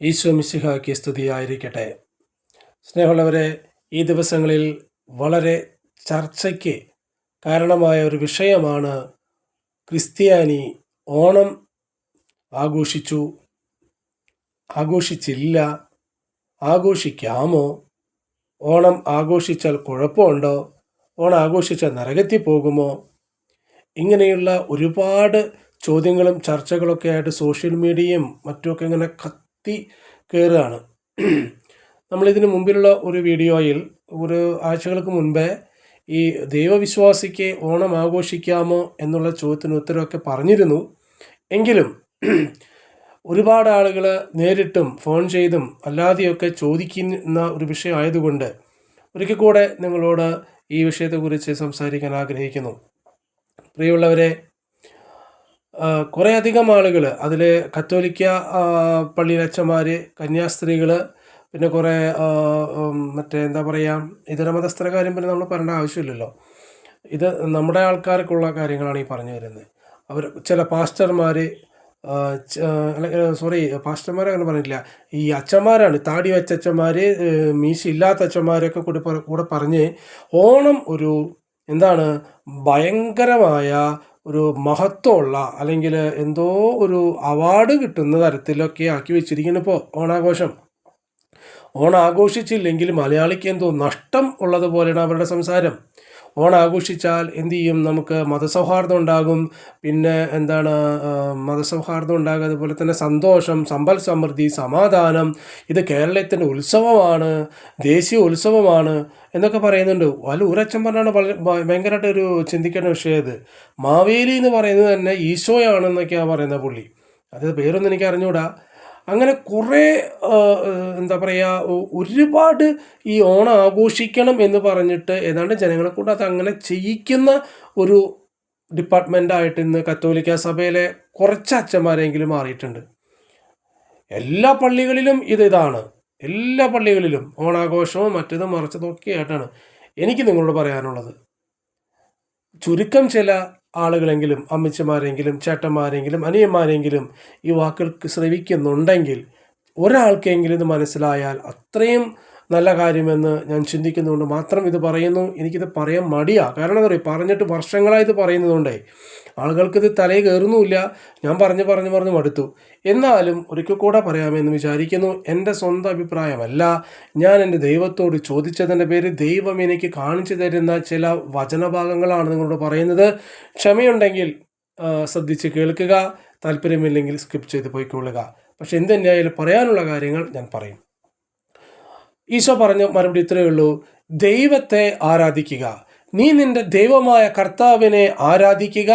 ഈശോ മിശിഹായ്ക്ക് സ്തുതിയായിരിക്കട്ടെ. സ്നേഹമുള്ളവരെ, ഈ ദിവസങ്ങളിൽ വളരെ ചർച്ചയ്ക്ക് കാരണമായ ഒരു വിഷയമാണ് ക്രിസ്ത്യാനി ഓണം ആഘോഷിച്ചു, ആഘോഷിച്ചില്ല, ആഘോഷിക്കാമോ, ഓണം ആഘോഷിച്ചാൽ കുഴപ്പമുണ്ടോ, ഓണം ആഘോഷിച്ചാൽ നരകത്തിൽ പോകുമോ, ഇങ്ങനെയുള്ള ഒരുപാട് ചോദ്യങ്ങളും ചർച്ചകളൊക്കെ ആയിട്ട് സോഷ്യൽ മീഡിയയും മറ്റുമൊക്കെ ഇങ്ങനെ കത്തി കയറുകയാണ്. നമ്മളിതിന് മുമ്പിലുള്ള ഒരു വീഡിയോയിൽ ഒരു ആഴ്ചകൾക്ക് മുൻപേ ഈ ദൈവവിശ്വാസിക്ക് ഓണം ആഘോഷിക്കാമോ എന്നുള്ള ചോദ്യത്തിന് ഉത്തരവൊക്കെ പറഞ്ഞിരുന്നു. എങ്കിലും ഒരുപാട് ആളുകൾ നേരിട്ടും ഫോൺ ചെയ്തും അല്ലാതെയൊക്കെ ചോദിക്കുന്ന ഒരു വിഷയമായതുകൊണ്ട് ഒരിക്കൽ കൂടെ നിങ്ങളോട് ഈ വിഷയത്തെക്കുറിച്ച് സംസാരിക്കാൻ ആഗ്രഹിക്കുന്നു. പ്രിയമുള്ളവരെ, കുറേയധികം ആളുകൾ അതിൽ കത്തോലിക്ക പള്ളിയിലച്ചന്മാർ, കന്യാസ്ത്രീകൾ, പിന്നെ കുറേ എന്താ പറയുക, ഇതര മതസ്ഥര കാര്യം പിന്നെ നമ്മൾ പറയേണ്ട ആവശ്യമില്ലല്ലോ. ഇത് നമ്മുടെ ആൾക്കാർക്കുള്ള കാര്യങ്ങളാണ് ഈ പറഞ്ഞു വരുന്നത്. അവർ ചില പാസ്റ്റർമാർ, പാസ്റ്റർമാരെ അങ്ങനെ പറഞ്ഞില്ല, ഈ അച്ഛന്മാരാണ്, താടി വെച്ച അച്ഛന്മാർ, മീശയില്ലാത്ത അച്ഛന്മാരൊക്കെ കൂടെ പറഞ്ഞ് ഓണം ഒരു എന്താണ് ഭയങ്കരമായ ഒരു മഹത്വമുള്ള അല്ലെങ്കിൽ എന്തോ ഒരു അവാർഡ് കിട്ടുന്ന തരത്തിലൊക്കെ ആക്കി വെച്ചിരിക്കുന്നു ഇപ്പോൾ ഓണാഘോഷം. ഓണം ആഘോഷിച്ചില്ലെങ്കിൽ മലയാളിക്ക് എന്തോ നഷ്ടം ഉള്ളതുപോലെയാണ് അവരുടെ സംസാരം. ഓണം ആഘോഷിച്ചാൽ എന്ത് ചെയ്യും, നമുക്ക് മതസൗഹാർദ്ദം ഉണ്ടാകും, പിന്നെ മതസൗഹാർദ്ദം ഉണ്ടാകും, അതുപോലെ തന്നെ സന്തോഷം, സമ്പൽ സമൃദ്ധി, സമാധാനം, ഇത് കേരളത്തിൻ്റെ ഉത്സവമാണ്, ദേശീയ ഉത്സവമാണ് എന്നൊക്കെ പറയുന്നുണ്ട്. ഒരച്ഛൻ പറഞ്ഞാണ് ഭയങ്കരമായിട്ട് ഒരു ചിന്തിക്കേണ്ട വിഷയം. ഇത് മാവേലി എന്ന് പറയുന്നത് തന്നെ ഈശോയാണെന്നൊക്കെയാണ് പറയുന്നത് പുള്ളി. അത് പേരൊന്നും എനിക്ക് അറിഞ്ഞുകൂടാ. അങ്ങനെ കുറേ എന്താ പറയുക, ഒരുപാട് ഈ ഓണം ആഘോഷിക്കണം എന്ന് പറഞ്ഞിട്ട് ഏതാണ്ട് ജനങ്ങളെ കൊണ്ട് അത് അങ്ങനെ ചെയ്യിക്കുന്ന ഒരു ഡിപ്പാർട്ട്മെൻറ്റായിട്ട് ഇന്ന് കത്തോലിക്ക സഭയിലെ കുറച്ച് അച്ഛന്മാരെങ്കിലും മാറിയിട്ടുണ്ട്. എല്ലാ പള്ളികളിലും ഇതാണ്, എല്ലാ പള്ളികളിലും ഓണാഘോഷവും മറ്റതും മറിച്ചതും ഒക്കെ ആയിട്ടാണ്. എനിക്ക് നിങ്ങളോട് പറയാനുള്ളത്, ചുരുക്കം ചില ആളുകളെങ്കിലും, അമ്മച്ചിമാരെങ്കിലും ചേട്ടന്മാരെങ്കിലും അനിയന്മാരെങ്കിലും ഈ വാക്കുകൾ ശ്രവിക്കുന്നുണ്ടെങ്കിൽ ഒരാൾക്കെങ്കിലും ഇത് മനസ്സിലായാൽ അത്രയും നല്ല കാര്യമെന്ന് ഞാൻ ചിന്തിക്കുന്നതുകൊണ്ട് മാത്രം ഇത് പറയുന്നു. എനിക്കിത് പറയാൻ മടിയാണ്. കാരണം എന്താ പറയുക, പറഞ്ഞിട്ട് വർഷങ്ങളായി ഇത് പറയുന്നതുകൊണ്ടേ ആളുകൾക്കിത് തലയിൽ കയറുന്നുമില്ല. ഞാൻ പറഞ്ഞു മടുത്തു. എന്നാലും ഒരിക്കൽ കൂടെ പറയാമെന്ന് വിചാരിക്കുന്നു. എൻ്റെ സ്വന്തം അഭിപ്രായമല്ല, ഞാൻ എൻ്റെ ദൈവത്തോട് ചോദിച്ചതിൻ്റെ പേര് ദൈവം എനിക്ക് കാണിച്ചു തരുന്ന ചില വചനഭാഗങ്ങളാണ് നിങ്ങളോട് പറയുന്നത്. ക്ഷമയുണ്ടെങ്കിൽ ശ്രദ്ധിച്ച് കേൾക്കുക, താല്പര്യമില്ലെങ്കിൽ സ്കിപ്പ് ചെയ്ത് പോയിക്കൊള്ളുക. പക്ഷെ എന്തുതന്നെയായാലും പറയാനുള്ള കാര്യങ്ങൾ ഞാൻ പറയും. ഈശോ പറഞ്ഞ മറുപടി ഇത്രയേ ഉള്ളൂ: ദൈവത്തെ ആരാധിക്കുക, നീ നിന്റെ ദൈവമായ കർത്താവിനെ ആരാധിക്കുക,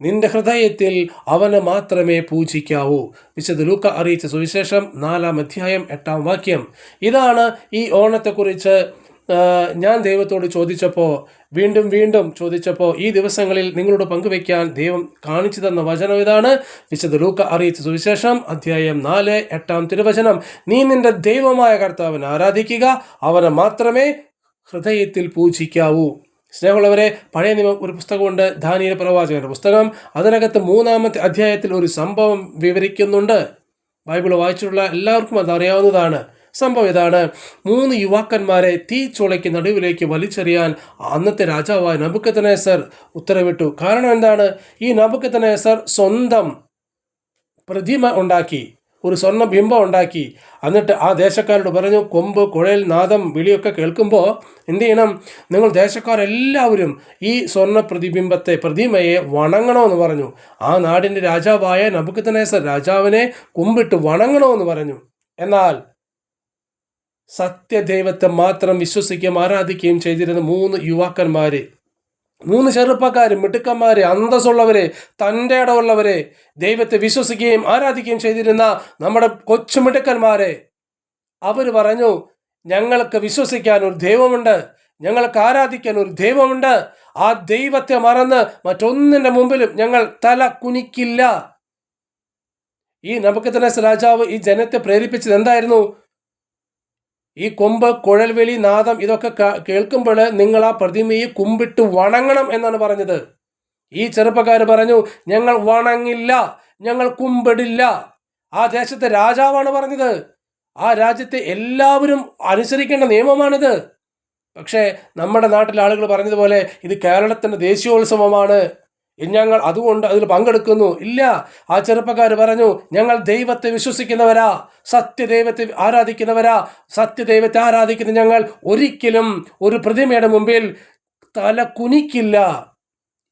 നിന്റെ ഹൃദയത്തിൽ അവനെ മാത്രമേ പൂജിക്കാവൂ. വിശുദ്ധ ലൂക്ക അറിയിച്ച സുവിശേഷം 4-ാം അധ്യായം 8-ാം വാക്യം. ഇതാണ് ഈ ഓണത്തെക്കുറിച്ച് ഞാൻ ദൈവത്തോട് ചോദിച്ചപ്പോൾ, വീണ്ടും ചോദിച്ചപ്പോൾ, ഈ ദിവസങ്ങളിൽ നിങ്ങളോട് പങ്കുവയ്ക്കാൻ ദൈവം കാണിച്ചു തന്ന വചനം ഇതാണ്. വിശുദ്ധ ലൂക്ക അറിയിച്ച സുവിശേഷം അധ്യായം 4, 8-ാം തിരുവചനം: നീ നിന്റെ ദൈവമായ കർത്താവിനെ ആരാധിക്കുക, അവനെ മാത്രമേ ഹൃദയത്തിൽ പൂജിക്കാവൂ. സ്നേഹമുള്ളവരെ, പഴയ നിയമം ഒരു പുസ്തകമുണ്ട്, ദാനിയേൽ പ്രവാചകന്റെ പുസ്തകം. അതിനകത്ത് 3-ാമത്തെ അധ്യായത്തിൽ ഒരു സംഭവം വിവരിക്കുന്നുണ്ട്. ബൈബിൾ വായിച്ചിട്ടുള്ള എല്ലാവർക്കും അതറിയാവുന്നതാണ്. സംഭവം ഇതാണ്: 3 യുവാക്കന്മാരെ തീച്ചുളയ്ക്ക് നടുവിലേക്ക് വലിച്ചെറിയാൻ അന്നത്തെ രാജാവായ നബൂഖദ്നേസർ ഉത്തരവിട്ടു. കാരണം എന്താണ്? ഈ നബൂഖദ്നേസർ സ്വന്തം പ്രതിമ ഉണ്ടാക്കി, ഒരു സ്വർണ്ണ ബിംബം ഉണ്ടാക്കി. എന്നിട്ട് ആ ദേശക്കാരോട് പറഞ്ഞു, കൊമ്പ്, കുഴൽ, നാദം, വിളിയൊക്കെ കേൾക്കുമ്പോൾ എന്ത് ചെയ്യണം, നിങ്ങൾ ദേശക്കാരെല്ലാവരും ഈ സ്വർണ്ണ പ്രതിമയെ വണങ്ങണമെന്ന് പറഞ്ഞു. ആ നാടിൻ്റെ രാജാവായ നബൂഖദ്നേസർ രാജാവിനെ കുമ്പിട്ട് വണങ്ങണമെന്ന് പറഞ്ഞു. എന്നാൽ സത്യദൈവത്തെ മാത്രം വിശ്വസിക്കുകയും ആരാധിക്കുകയും ചെയ്തിരുന്ന 3 യുവാക്കന്മാര്, 3 ചെറുപ്പക്കാർ, മിടുക്കന്മാര്, അന്തസ്സുള്ളവരെ, തൻ്റെ ഇടമുള്ളവരെ, ദൈവത്തെ വിശ്വസിക്കുകയും ആരാധിക്കുകയും ചെയ്തിരുന്ന നമ്മുടെ കൊച്ചു മിടുക്കന്മാരെ, അവർ പറഞ്ഞു, ഞങ്ങൾക്ക് വിശ്വസിക്കാൻ ഒരു ദൈവമുണ്ട്, ഞങ്ങൾക്ക് ആരാധിക്കാൻ ഒരു ദൈവമുണ്ട്, ആ ദൈവത്തെ മറന്ന് മറ്റൊന്നിൻ്റെ മുമ്പിലും ഞങ്ങൾ തല കുനിക്കില്ല. ഈ നബൂഖദ്നേസർ രാജാവ് ഈ ജനത്തെ പ്രേരിപ്പിച്ചത് എന്തായിരുന്നു? ഈ കൊമ്പ്, കുഴൽവിളി, നാദം ഇതൊക്കെ കേൾക്കുമ്പോൾ നിങ്ങൾ ആ പ്രതിമയെ കുമ്പിട്ട് വണങ്ങണം എന്നാണ് പറഞ്ഞത്. ഈ ചെറുപ്പക്കാർ പറഞ്ഞു, ഞങ്ങൾ വണങ്ങില്ല, ഞങ്ങൾ കുമ്പിടില്ല. ആ ദേശത്തെ രാജാവാണ് പറഞ്ഞത്. ആ രാജ്യത്തെ എല്ലാവരും അനുസരിക്കേണ്ട നിയമമാണിത്. പക്ഷേ നമ്മുടെ നാട്ടിലെ ആളുകൾ പറഞ്ഞതുപോലെ ഇത് കേരളത്തിൻ്റെ ദേശീയോത്സവമാണ്, ഞങ്ങൾ അതുകൊണ്ട് അതിൽ പങ്കെടുക്കുന്നു. ഇല്ല, ആ ചെറുപ്പക്കാർ പറഞ്ഞു, ഞങ്ങൾ ദൈവത്തെ വിശ്വസിക്കുന്നവരാ, സത്യദൈവത്തെ ആരാധിക്കുന്നവരാ. സത്യദൈവത്തെ ആരാധിക്കുന്ന ഞങ്ങൾ ഒരിക്കലും ഒരു പ്രതിമയുടെ മുമ്പിൽ തല കുനിക്കില്ല.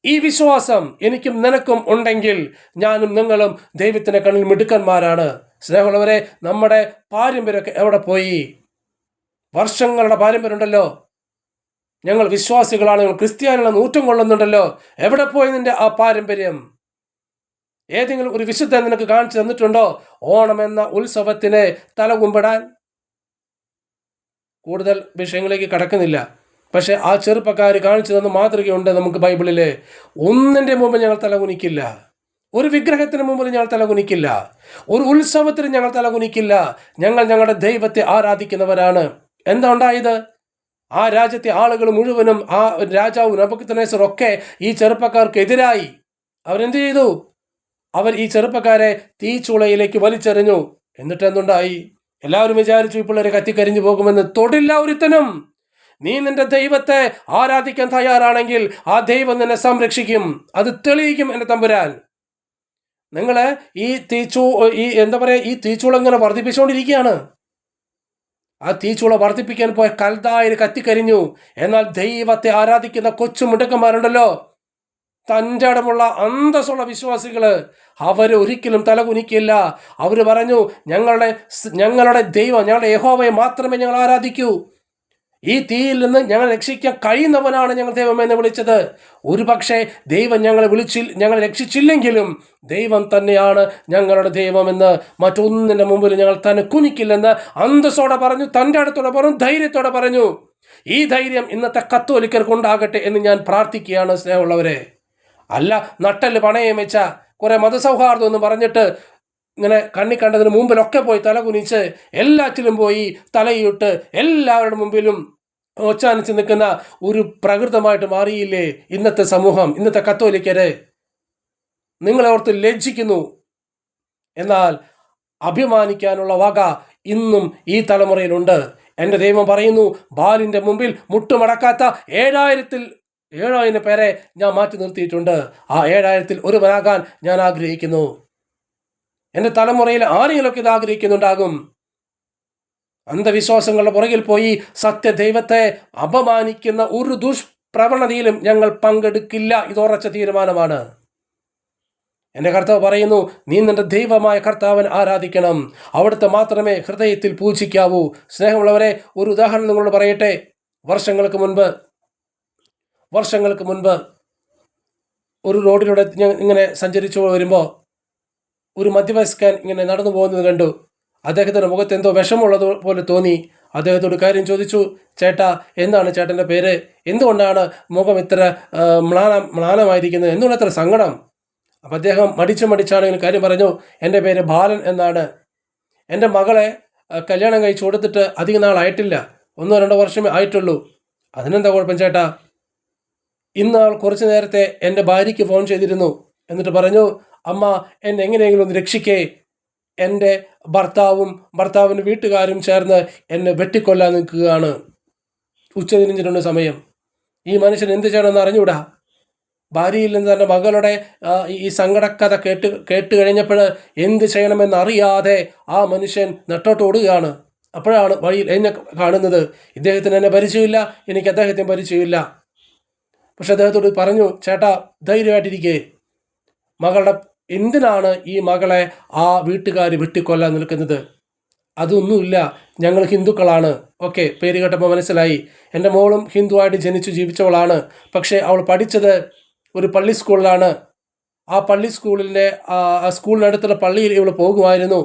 ഈ വിശ്വാസം എനിക്കും നിനക്കും ഉണ്ടെങ്കിൽ ഞാനും നിങ്ങളും ദൈവത്തിൻ്റെ കണ്ണിൽ മിടുക്കന്മാരാണ്. സ്നേഹമുള്ളവരെ, നമ്മുടെ പാരമ്പര്യമൊക്കെ എവിടെ പോയി? വർഷങ്ങളുടെ പാരമ്പര്യമുണ്ടല്ലോ. ഞങ്ങൾ വിശ്വാസികളാണ്, ഞങ്ങൾ ക്രിസ്ത്യാനികളെ നൂറ്റം കൊള്ളുന്നുണ്ടല്ലോ. എവിടെ പോയി നിന്റെ ആ പാരമ്പര്യം? ഏതെങ്കിലും ഒരു വിശുദ്ധൻ നിനക്ക് കാണിച്ചു തന്നിട്ടുണ്ടോ ഓണം എന്ന ഉത്സവത്തിന് തല കുമ്പിടാൻ? കൂടുതൽ വിഷയങ്ങളിലേക്ക് കടക്കുന്നില്ല. പക്ഷെ ആ ചെറുപ്പക്കാർ കാണിച്ചു തന്ന മാതൃകയുണ്ട് നമുക്ക് ബൈബിളിൽ. ഒന്നിൻ്റെ മുമ്പിൽ ഞങ്ങൾ തലകുനിക്കില്ല, ഒരു വിഗ്രഹത്തിന് മുമ്പിൽ ഞങ്ങൾ തലകുനിക്കില്ല, ഒരു ഉത്സവത്തിന് ഞങ്ങൾ തലകുനിക്കില്ല. ഞങ്ങൾ ഞങ്ങളുടെ ദൈവത്തെ ആരാധിക്കുന്നവരാണ്. എന്താ ഉണ്ടായത്? ആ രാജ്യത്തെ ആളുകൾ മുഴുവനും, ആ രാജാവ് നെബൂഖദ്നേസർ ഒക്കെ ഈ ചെറുപ്പക്കാർക്കെതിരായി. അവരെന്ത് ചെയ്തു? അവർ ഈ ചെറുപ്പക്കാരെ തീച്ചുളയിലേക്ക് വലിച്ചെറിഞ്ഞു. എന്നിട്ട് എന്തുണ്ടായി? എല്ലാവരും വിചാരിച്ചു ഈ പിള്ളേരെ കത്തിക്കരിഞ്ഞു പോകുമെന്ന്. തൊടില്ല ഒരുത്തനും. നീ നിന്റെ ദൈവത്തെ ആരാധിക്കാൻ തയ്യാറാണെങ്കിൽ ആ ദൈവം നിന്നെ സംരക്ഷിക്കും. അത് തെളിയിക്കും എൻ്റെ തമ്പുരാൻ. നിങ്ങൾ ഈ ഈ തീച്ചൂള ഇങ്ങനെ വർദ്ധിപ്പിച്ചുകൊണ്ടിരിക്കുകയാണ്. ആ തീച്ചൂള വർദ്ധിപ്പിക്കാൻ പോയ കൽദായർ കത്തിക്കരിഞ്ഞു. എന്നാൽ ദൈവത്തെ ആരാധിക്കുന്ന കൊച്ചു മിടുക്കന്മാരുണ്ടല്ലോ, തൻ്റെ ഇടമുള്ള അന്തസ്സുള്ള വിശ്വാസികൾ, അവർ ഒരിക്കലും തലകുനിക്കില്ല. അവർ പറഞ്ഞു, ഞങ്ങളുടെ ദൈവം, ഞങ്ങളുടെ യഹോവയെ മാത്രമേ ഞങ്ങൾ ആരാധിക്കൂ. ഈ തീയിൽ നിന്ന് ഞങ്ങളെ രക്ഷിക്കാൻ കഴിയുന്നവനാണ് ഞങ്ങൾ ദൈവമെന്ന് വിളിച്ചത്. ഒരു പക്ഷേ ദൈവം ഞങ്ങളെ രക്ഷിച്ചില്ലെങ്കിലും ദൈവം തന്നെയാണ് ഞങ്ങളുടെ ദൈവമെന്ന്, മറ്റൊന്നിൻ്റെ മുമ്പിൽ ഞങ്ങൾ തന്നെ കുനിക്കില്ലെന്ന് അന്തസ്സോടെ പറഞ്ഞു, തൻ്റെ അടുത്തോടെ പറഞ്ഞു, ധൈര്യത്തോടെ പറഞ്ഞു. ഈ ധൈര്യം ഇന്നത്തെ കത്തോലിക്കർക്ക് ഉണ്ടാകട്ടെ എന്ന് ഞാൻ പ്രാർത്ഥിക്കുകയാണ് സ്നേഹമുള്ളവരെ. അല്ല, നട്ടല് പണയം വെച്ച കുറെ മതസൗഹാർദ്ദം എന്ന് പറഞ്ഞിട്ട് ഇങ്ങനെ കണ്ണി കണ്ടതിന് മുമ്പിലൊക്കെ പോയി തലകുനിച്ച് എല്ലാറ്റിലും പോയി തലയിട്ട് എല്ലാവരുടെ മുമ്പിലും ഒച്ചാനിച്ച് നിൽക്കുന്ന ഒരു പ്രകൃതമായിട്ട് മാറിയില്ലേ ഇന്നത്തെ സമൂഹം, ഇന്നത്തെ കത്തോലിക്കര്? നിങ്ങളെ ഓർത്ത് ലജ്ജിക്കുന്നു. എന്നാൽ അഭിമാനിക്കാനുള്ള വക ഇന്നും ഈ തലമുറയിലുണ്ട്. എൻ്റെ ദൈവം പറയുന്നു, ബാലിൻ്റെ മുമ്പിൽ മുട്ടുമടക്കാത്ത 7,000 പേരെ ഞാൻ മാറ്റി നിർത്തിയിട്ടുണ്ട്. ആ 7,000-ൽ ഒരുവനാകാൻ ഞാൻ ആഗ്രഹിക്കുന്നു. എൻ്റെ തലമുറയിൽ ആരെങ്കിലുമൊക്കെ ഇത് ആഗ്രഹിക്കുന്നുണ്ടാകും. അന്ധവിശ്വാസങ്ങളുടെ പുറകിൽ പോയി സത്യദൈവത്തെ അപമാനിക്കുന്ന ഒരു ദുഷ്പ്രവണതയിലും ഞങ്ങൾ പങ്കെടുക്കില്ല. ഇത് ഉറച്ച തീരുമാനമാണ്. എൻ്റെ കർത്താവ് പറയുന്നു, നീ നിന്റെ ദൈവമായ കർത്താവിനെ ആരാധിക്കണം, അവിടുത്തെ മാത്രമേ ഹൃദയത്തിൽ പൂജിക്കാവൂ. സ്നേഹമുള്ളവരെ, ഒരു ഉദാഹരണം നിങ്ങളോട് പറയട്ടെ. വർഷങ്ങൾക്ക് മുൻപ് ഒരു റോഡിലൂടെ ഇങ്ങനെ സഞ്ചരിച്ചു വരുമ്പോൾ ഒരു മധ്യവയസ്കൻ ഇങ്ങനെ നടന്നു പോകുന്നത് കണ്ടു. അദ്ദേഹത്തിൻ്റെ മുഖത്ത് എന്തോ വിഷമമുള്ളത് പോലെ തോന്നി. അദ്ദേഹത്തോട് കാര്യം ചോദിച്ചു, ചേട്ടാ, എന്താണ് ചേട്ടൻ്റെ പേര്? എന്തുകൊണ്ടാണ് മുഖം ഇത്ര മ്ലാനമായിരിക്കുന്നത്? എന്തുകൊണ്ട് ഇത്ര സങ്കടം? അപ്പം അദ്ദേഹം മടിച്ചാണെങ്കിലും കാര്യം പറഞ്ഞു, എൻ്റെ പേര് ബാലൻ എന്നാണ്. എൻ്റെ മകളെ കല്യാണം കഴിച്ചു കൊടുത്തിട്ട് അധികം നാളായിട്ടില്ല, 1-2 വർഷമേ ആയിട്ടുള്ളൂ. അതിനെന്താ കുഴപ്പം ചേട്ടാ? ഇന്നാൾ കുറച്ച് നേരത്തെ എൻ്റെ ഭാര്യയ്ക്ക് ഫോൺ ചെയ്തിരുന്നു. എന്നിട്ട് പറഞ്ഞു, അമ്മ എന്നെ എങ്ങനെയെങ്കിലും ഒന്ന് രക്ഷിക്കേ, എൻ്റെ ഭർത്താവിൻ്റെ വീട്ടുകാരും ചേർന്ന് എന്നെ വെട്ടിക്കൊല്ലാൻ നിൽക്കുകയാണ്. ഉച്ചതിരിഞ്ഞിട്ടുണ്ട് സമയം. ഈ മനുഷ്യൻ എന്ത് ചെയ്യണമെന്ന് അറിഞ്ഞൂടാ. ഭാര്യയിൽ നിന്ന് തന്നെ മകളുടെ ഈ സങ്കടക്കഥ കേട്ട് കഴിഞ്ഞപ്പോൾ എന്ത് ചെയ്യണമെന്നറിയാതെ ആ മനുഷ്യൻ നെട്ടോട്ട് ഓടുകയാണ്. അപ്പോഴാണ് വഴിയിൽ എന്നെ കാണുന്നത്. ഇദ്ദേഹത്തിന് എന്നെ പരിചയമില്ല, എനിക്ക് അദ്ദേഹത്തിന് പരിചയമില്ല. പക്ഷെ അദ്ദേഹത്തോട് പറഞ്ഞു, ചേട്ടാ ധൈര്യമായിട്ടിരിക്കേ, എന്തിനാണ് ഈ മകളെ ആ വീട്ടുകാർ വെട്ടിക്കൊല്ലാൻ നിൽക്കുന്നത്? അതൊന്നുമില്ല, ഞങ്ങൾ ഹിന്ദുക്കളാണ്. ഓക്കെ, പേര് കേട്ടപ്പോൾ മനസ്സിലായി. എൻ്റെ മോളും ഹിന്ദുവായിട്ട് ജനിച്ചു ജീവിച്ചവളാണ്. പക്ഷേ അവൾ പഠിച്ചത് ഒരു പള്ളി സ്കൂളിലാണ്. ആ പള്ളി സ്കൂളിനടുത്തുള്ള പള്ളിയിൽ ഇവൾ പോകുമായിരുന്നു.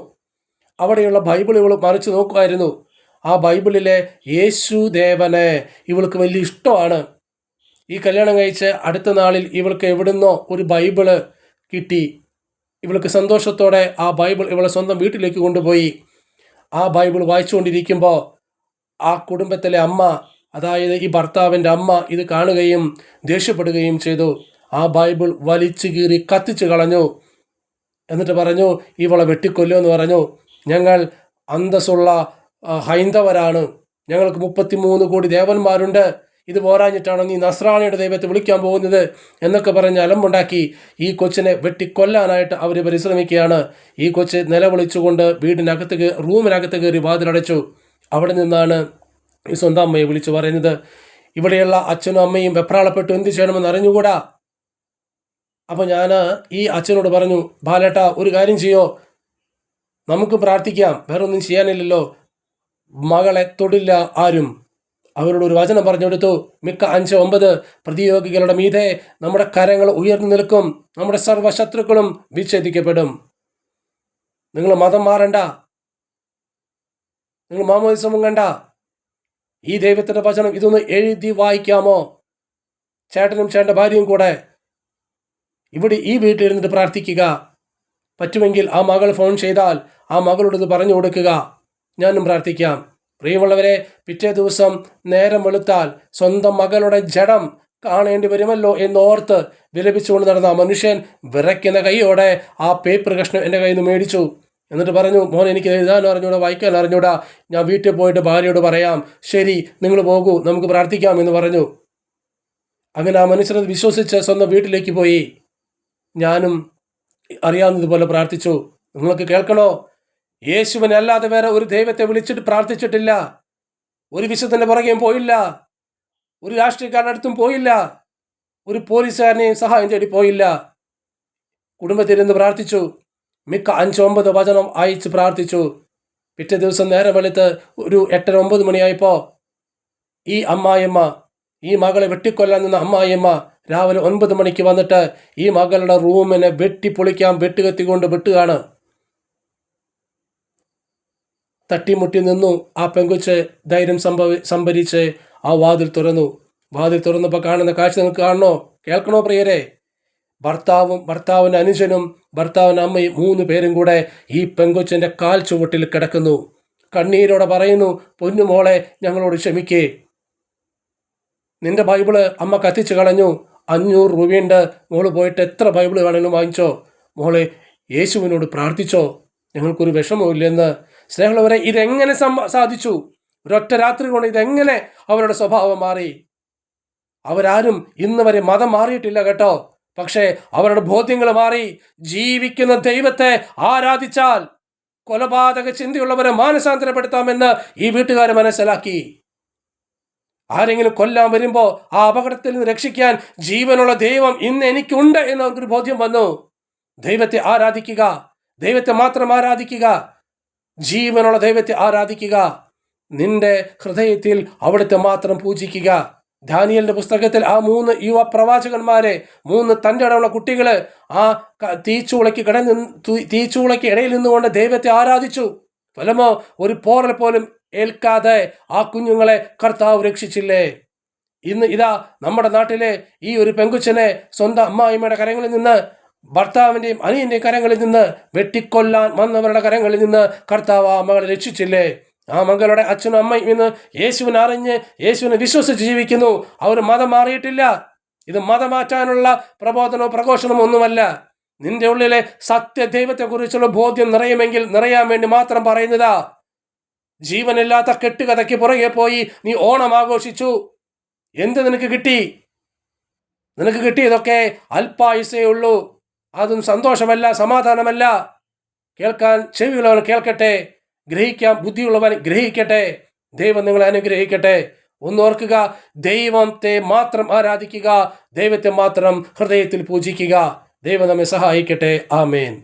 അവിടെയുള്ള ബൈബിൾ ഇവൾ മറിച്ച് നോക്കുമായിരുന്നു. ആ ബൈബിളിലെ യേശുദേവനെ ഇവൾക്ക് വലിയ ഇഷ്ടമാണ്. ഈ കല്യാണം കഴിച്ച് അടുത്ത നാളിൽ ഇവൾക്ക് എവിടുന്നോ ഒരു ബൈബിള് കിട്ടി. ഇവൾക്ക് സന്തോഷത്തോടെ ആ ബൈബിൾ ഇവളെ സ്വന്തം വീട്ടിലേക്ക് കൊണ്ടുപോയി. ആ ബൈബിൾ വായിച്ചുകൊണ്ടിരിക്കുമ്പോൾ ആ കുടുംബത്തിലെ അമ്മ, അതായത് ഈ ഭർത്താവിൻ്റെ അമ്മ, ഇത് കാണുകയും ദേഷ്യപ്പെടുകയും ചെയ്തു. ആ ബൈബിൾ വലിച്ചു കീറി കത്തിച്ചു കളഞ്ഞു. എന്നിട്ട് പറഞ്ഞു, ഇവളെ വെട്ടിക്കൊല്ലുമെന്ന് പറഞ്ഞു. ഞങ്ങൾ അന്തസ്സുള്ള ഹൈന്ദവരാണ്, ഞങ്ങൾക്ക് 33 കോടി ദേവന്മാരുണ്ട്, ഇത് പോരാഞ്ഞിട്ടാണ് നീ നസ്രാണിയുടെ ദൈവത്തെ വിളിക്കാൻ പോകുന്നത് എന്നൊക്കെ പറഞ്ഞ് അലമ്പുണ്ടാക്കി ഈ കൊച്ചിനെ വെട്ടിക്കൊല്ലാനായിട്ട് അവർ പരിശ്രമിക്കുകയാണ്. ഈ കൊച്ച് നിലവിളിച്ചുകൊണ്ട് വീടിനകത്ത് റൂമിനകത്ത് കയറി വാതിലടച്ചു. അവിടെ നിന്നാണ് ഈ സ്വന്തം അമ്മയെ വിളിച്ചു പറയുന്നത്. ഇവിടെയുള്ള അച്ഛനും അമ്മയും വെപ്രാളപ്പെട്ടു, എന്ത് ചെയ്യണമെന്ന് അറിഞ്ഞുകൂടാ. അപ്പോൾ ഞാൻ ഈ അച്ഛനോട് പറഞ്ഞു, ബാലേട്ട ഒരു കാര്യം ചെയ്യോ, നമുക്ക് പ്രാർത്ഥിക്കാം, വേറൊന്നും ചെയ്യാനില്ലല്ലോ, മകളെ തൊടില്ല ആരും. അവരോട് ഒരു വചനം പറഞ്ഞു കൊടുത്തു. മിക്ക 5:9 പ്രതിയോഗികളുടെ മീതെ നമ്മുടെ കരങ്ങൾ ഉയർന്നു നിൽക്കും, നമ്മുടെ സർവ്വശത്രുക്കളും വിച്ഛേദിക്കപ്പെടും. നിങ്ങൾ മതം മാറണ്ട, നിങ്ങൾ മാമോദിസം കണ്ട, ഈ ദൈവത്തിൻ്റെ വചനം ഇതൊന്ന് എഴുതി വായിക്കാമോ? ചേട്ടനും ചേട്ടൻ്റെ ഭാര്യയും കൂടെ ഇവിടെ ഈ വീട്ടിലിരുന്നിട്ട് പ്രാർത്ഥിക്കുക. പറ്റുമെങ്കിൽ ആ മകൾ ഫോൺ ചെയ്താൽ ആ മകളോട് ഇത് പറഞ്ഞു കൊടുക്കുക, ഞാനും പ്രാർത്ഥിക്കാം. പ്രിയമുള്ളവരെ, പിറ്റേ ദിവസം നേരം വെളുത്താൽ സ്വന്തം മകളുടെ ജഡം കാണേണ്ടി വരുമല്ലോ എന്നോർത്ത് വിലപിച്ചുകൊണ്ട് നടന്ന ആ മനുഷ്യൻ വിറയ്ക്കുന്ന കൈയോടെ ആ പേപ്പർ കഷ്ണം എൻ്റെ കയ്യിൽ നിന്ന് മേടിച്ചു. എന്നിട്ട് പറഞ്ഞു, മോൻ എനിക്ക് എഴുതാൻ അറിഞ്ഞൂടാ, വായിക്കാൻ അറിഞ്ഞൂടാ, ഞാൻ വീട്ടിൽ പോയിട്ട് ഭാര്യയോട് പറയാം. ശരി, നിങ്ങൾ പോകൂ, നമുക്ക് പ്രാർത്ഥിക്കാം എന്ന് പറഞ്ഞു. അങ്ങനെ ആ മനുഷ്യനെ വിശ്വസിച്ച് സ്വന്തം വീട്ടിലേക്ക് പോയി. ഞാനും അറിയാവുന്നതുപോലെ പ്രാർത്ഥിച്ചു. നിങ്ങൾക്ക് കേൾക്കണോ? യേശുവിനെ അല്ലാതെ വേറെ ഒരു ദൈവത്തെ വിളിച്ചിട്ട് പ്രാർത്ഥിച്ചിട്ടില്ല. ഒരു വിശുദ്ധൻ്റെ പുറകെയും പോയില്ല, ഒരു രാഷ്ട്രീയക്കാരുടെ അടുത്തും പോയില്ല, ഒരു പോലീസുകാരനെയും സഹായം തേടി പോയില്ല. കുടുംബത്തിരുന്ന് പ്രാർത്ഥിച്ചു. മിക്ക 5-9 വചനം അയച്ച് പ്രാർത്ഥിച്ചു. പിറ്റേ ദിവസം നേരം വെളുത്ത് ഒരു 8-9 മണിയായപ്പോൾ ഈ അമ്മായിയമ്മ, ഈ മകളെ വെട്ടിക്കൊല്ലാൻ നിന്ന അമ്മായിയമ്മ രാവിലെ 9 മണിക്ക് വന്നിട്ട് ഈ മകളുടെ റൂമിനെ വെട്ടിപ്പൊളിക്കാൻ വെട്ടുകത്തിക്കൊണ്ട് വെട്ടുകയാണ്. തട്ടിമുട്ടി നിന്നു. ആ പെങ്കൊച്ച് ധൈര്യം സംഭരിച്ച് ആ വാതിൽ തുറന്നു. വാതിൽ തുറന്നപ്പോൾ കാണുന്ന കാഴ്ച നിങ്ങൾക്ക് കാണണോ, കേൾക്കണോ പ്രിയരെ? ഭർത്താവിൻ്റെ അനുജനും ഭർത്താവിൻ്റെ അമ്മയും 3 പേരും കൂടെ ഈ പെങ്കൊച്ചിൻ്റെ കാൽ ചുവട്ടിൽ കിടക്കുന്നു. കണ്ണീരോടെ പറയുന്നു, പൊന്നുമോളെ ഞങ്ങളോട് ക്ഷമിക്കേ, നിന്റെ ബൈബിള് അമ്മ കത്തിച്ച് കളഞ്ഞു, 500 രൂപയുണ്ട്, മോള് പോയിട്ട് എത്ര ബൈബിള് വേണമെങ്കിലും വാങ്ങിച്ചോ, മോളെ യേശുവിനോട് പ്രാർത്ഥിച്ചോ, ഞങ്ങൾക്കൊരു വിഷമമില്ലെന്ന്. സ്നേഹമുള്ളവരെ, ഇതെങ്ങനെ സാധിച്ചു? ഒരൊറ്റ രാത്രി കൊണ്ട് ഇതെങ്ങനെ അവരുടെ സ്വഭാവം മാറി? അവരാരും ഇന്ന് വരെ മതം മാറിയിട്ടില്ല കേട്ടോ, പക്ഷേ അവരുടെ ബോധ്യങ്ങൾ മാറി. ജീവിക്കുന്ന ദൈവത്തെ ആരാധിച്ചാൽ കൊലപാതക ചിന്തയുള്ളവരെ മാനസാന്തരപ്പെടുത്താമെന്ന് ഈ വീട്ടുകാർ മനസ്സിലാക്കി. ആരെങ്കിലും കൊല്ലാൻ വരുമ്പോൾ ആ അപകടത്തിൽ നിന്ന് രക്ഷിക്കാൻ ജീവനുള്ള ദൈവം ഇന്ന് എനിക്കുണ്ട് എന്നൊരു ബോധ്യം വന്നു. ദൈവത്തെ ആരാധിക്കുക, ദൈവത്തെ മാത്രം ആരാധിക്കുക, ജീവനുള്ള ദൈവത്തെ ആരാധിക്കുക. നിന്റെ ഹൃദയത്തിൽ അവിടുത്തെ മാത്രം പൂജിക്കുക. ദാനിയേലിന്റെ പുസ്തകത്തിൽ ആ 3 യുവ പ്രവാചകന്മാരെ, 3 തൻ്റെ ഇടമുള്ള കുട്ടികള് ആ തീച്ചൂളയ്ക്ക് ഇടയിൽ നിന്നുകൊണ്ട് ദൈവത്തെ ആരാധിച്ചു. ഫലമോ ഒരു പോറൽ പോലും ഏൽക്കാതെ ആ കുഞ്ഞുങ്ങളെ കർത്താവ് രക്ഷിച്ചില്ലേ? ഇന്ന് ഇതാ നമ്മുടെ നാട്ടിലെ ഈ ഒരു പെങ്കുച്ചനെ സ്വന്തം അമ്മായിമ്മയുടെ കരങ്ങളിൽ നിന്ന്, ഭർത്താവിൻ്റെയും അനിയൻ്റെയും കരങ്ങളിൽ നിന്ന്, വെട്ടിക്കൊല്ലാൻ വന്നവരുടെ കരങ്ങളിൽ നിന്ന് കർത്താവ് ആ മകളെ രക്ഷിച്ചില്ലേ? ആ മകളുടെ അച്ഛനും അമ്മയും ഇന്ന് യേശുവിനെ അറിഞ്ഞ് യേശുവിനെ വിശ്വസിച്ച് ജീവിക്കുന്നു. അവർ മതം മാറിയിട്ടില്ല. ഇത് മതം മാറ്റാനുള്ള പ്രബോധനമോ പ്രഘോഷണമോ ഒന്നുമല്ല. നിന്റെ ഉള്ളിലെ സത്യദൈവത്തെക്കുറിച്ചുള്ള ബോധ്യം നിറയാൻ വേണ്ടി മാത്രം പറയുന്നതാ. ജീവനില്ലാത്ത കെട്ടുകഥയ്ക്ക് പുറകെ പോയി നീ ഓണം ആഘോഷിച്ചു. എന്ത് നിനക്ക് കിട്ടി? നിനക്ക് കിട്ടിയതൊക്കെ അല്പായുസേ ഉള്ളൂ. അതും സന്തോഷമല്ല, സമാധാനമല്ല. കേൾക്കാൻ ചെവിയുള്ളവൻ കേൾക്കട്ടെ, ഗ്രഹിക്കാൻ ബുദ്ധിയുള്ളവൻ ഗ്രഹിക്കട്ടെ. ദൈവം നിങ്ങളെ അനുഗ്രഹിക്കട്ടെ. ഒന്നോർക്കുക, ദൈവത്തെ മാത്രം ആരാധിക്കുക, ദൈവത്തെ മാത്രം ഹൃദയത്തിൽ പൂജിക്കുക. ദൈവം നമ്മെ സഹായിക്കട്ടെ. ആമേൻ.